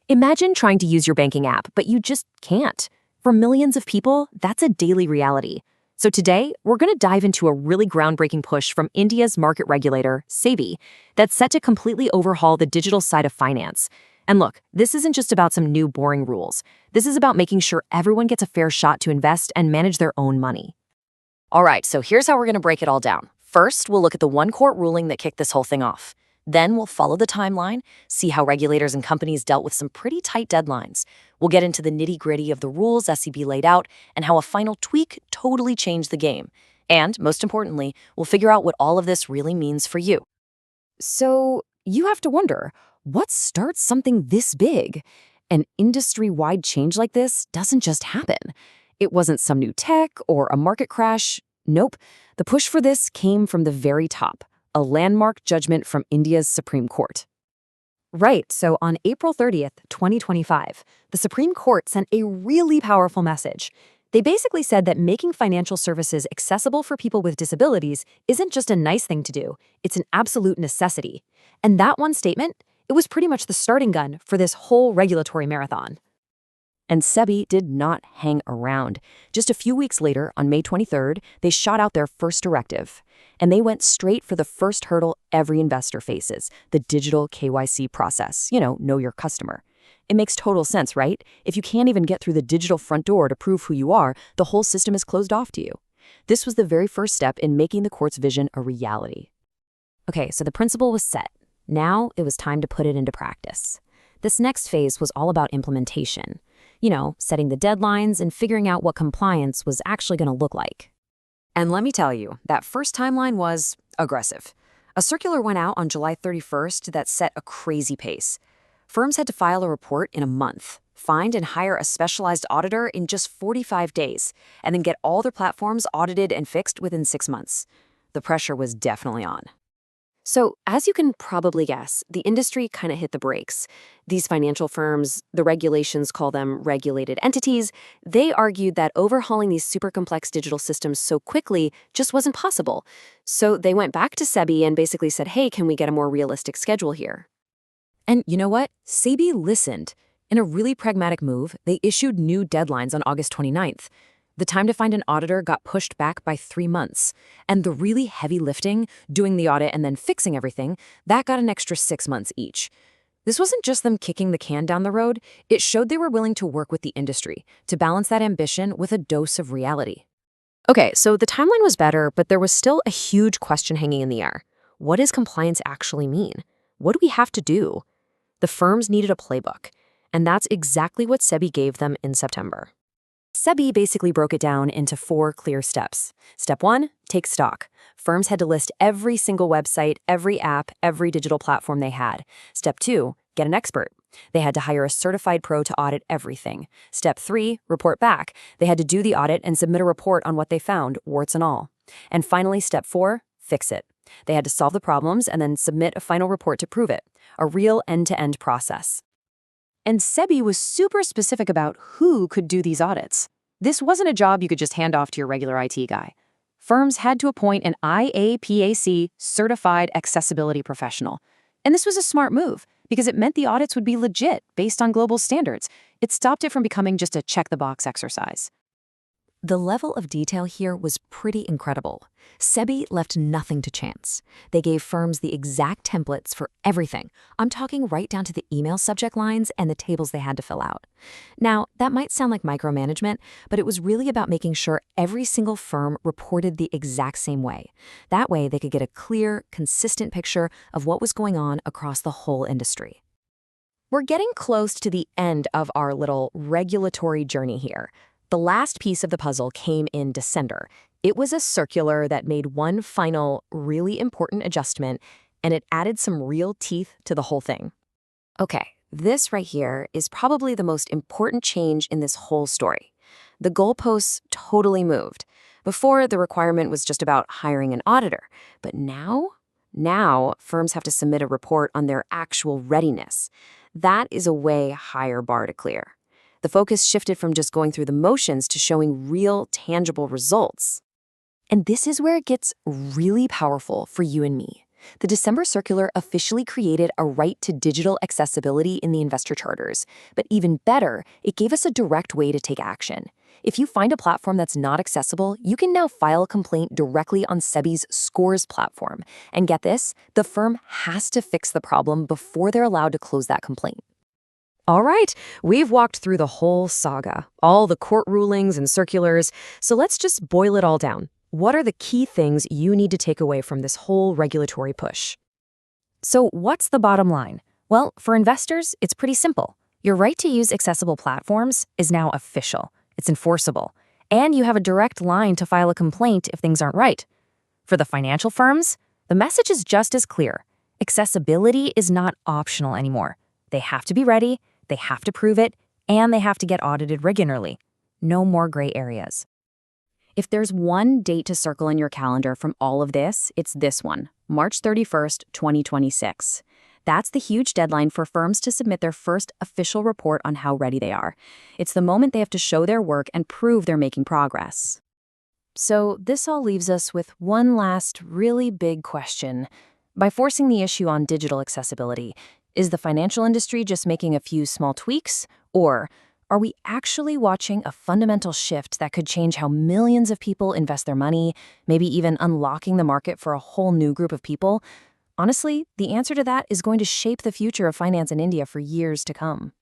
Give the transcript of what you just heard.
Imagine trying to use your banking app, but you just can't. For millions of people, that's a daily reality. So today, we're going to dive into a really groundbreaking push from India's market regulator, SEBI, that's set to completely overhaul the digital side of finance. And look, this isn't just about some new boring rules. This is about making sure everyone gets a fair shot to invest and manage their own money. All right, so here's how we're going to break it all down. First, we'll look at the one court ruling that kicked this whole thing off. Then we'll follow the timeline, see how regulators and companies dealt with some pretty tight deadlines. We'll get into the nitty-gritty of the rules SEB laid out and how a final tweak totally changed the game. And, most importantly, we'll figure out what all of this really means for you. So, you have to wonder, what starts something this big? An industry-wide change like this doesn't just happen. It wasn't some new tech or a market crash. Nope. The push for this came from the very top. A landmark judgment from India's Supreme Court. Right, so on April 30th, 2025, the Supreme Court sent a really powerful message. They basically said that making financial services accessible for people with disabilities isn't just a nice thing to do, it's an absolute necessity. And that one statement, it was pretty much the starting gun for this whole regulatory marathon. And SEBI did not hang around. Just a few weeks later, on May 23rd, they shot out their first directive. And they went straight for the first hurdle every investor faces, the digital KYC process. Know your customer. It makes total sense, right? If you can't even get through the digital front door to prove who you are, the whole system is closed off to you. This was the very first step in making the court's vision a reality. Okay, so the principle was set. Now it was time to put it into practice. This next phase was all about implementation. Setting the deadlines and figuring out what compliance was actually going to look like. And let me tell you, that first timeline was aggressive. A circular went out on July 31st that set a crazy pace. Firms had to file a report in a month, find and hire a specialized auditor in just 45 days, and then get all their platforms audited and fixed within 6 months. The pressure was definitely on. So, as you can probably guess, the industry kind of hit the brakes. These financial firms, the regulations call them regulated entities, they argued that overhauling these super complex digital systems so quickly just wasn't possible. So they went back to SEBI and basically said, hey, can we get a more realistic schedule here? And you know what? SEBI listened. In a really pragmatic move, they issued new deadlines on August 29th. The time to find an auditor got pushed back by 3 months. And the really heavy lifting, doing the audit and then fixing everything, that got an extra 6 months each. This wasn't just them kicking the can down the road, it showed they were willing to work with the industry to balance that ambition with a dose of reality. Okay, so the timeline was better, but there was still a huge question hanging in the air. What does compliance actually mean? What do we have to do? The firms needed a playbook, and that's exactly what SEBI gave them in September. SEBI basically broke it down into 4 clear steps. Step 1, take stock. Firms had to list every single website, every app, every digital platform they had. Step 2, get an expert. They had to hire a certified pro to audit everything. Step 3, report back. They had to do the audit and submit a report on what they found, warts and all. And finally, step 4, fix it. They had to solve the problems and then submit a final report to prove it. A real end-to-end process. And SEBI was super specific about who could do these audits. This wasn't a job you could just hand off to your regular IT guy. Firms had to appoint an IAPAC certified accessibility professional. And this was a smart move because it meant the audits would be legit based on global standards. It stopped it from becoming just a check-the-box exercise. The level of detail here was pretty incredible. SEBI left nothing to chance. They gave firms the exact templates for everything. I'm talking right down to the email subject lines and the tables they had to fill out. Now, that might sound like micromanagement, but it was really about making sure every single firm reported the exact same way. That way, they could get a clear, consistent picture of what was going on across the whole industry. We're getting close to the end of our little regulatory journey here. The last piece of the puzzle came in December. It was a circular that made one final, really important adjustment, and it added some real teeth to the whole thing. Okay, this right here is probably the most important change in this whole story. The goalposts totally moved. Before, the requirement was just about hiring an auditor, but now firms have to submit a report on their actual readiness. That is a way higher bar to clear. The focus shifted from just going through the motions to showing real, tangible results. And this is where it gets really powerful for you and me. The December circular officially created a right to digital accessibility in the investor charters. But even better, it gave us a direct way to take action. If you find a platform that's not accessible, you can now file a complaint directly on SEBI's Scores platform. And get this, the firm has to fix the problem before they're allowed to close that complaint. All right, we've walked through the whole saga, all the court rulings and circulars, so let's just boil it all down. What are the key things you need to take away from this whole regulatory push? So what's the bottom line? Well, for investors, it's pretty simple. Your right to use accessible platforms is now official. It's enforceable. And you have a direct line to file a complaint if things aren't right. For the financial firms, the message is just as clear. Accessibility is not optional anymore. They have to be ready, they have to prove it, and they have to get audited regularly. No more gray areas. If there's one date to circle in your calendar from all of this, it's this one, March 31st, 2026. That's the huge deadline for firms to submit their first official report on how ready they are. It's the moment they have to show their work and prove they're making progress. So this all leaves us with one last really big question. By forcing the issue on digital accessibility, is the financial industry just making a few small tweaks, or are we actually watching a fundamental shift that could change how millions of people invest their money, maybe even unlocking the market for a whole new group of people? Honestly, the answer to that is going to shape the future of finance in India for years to come.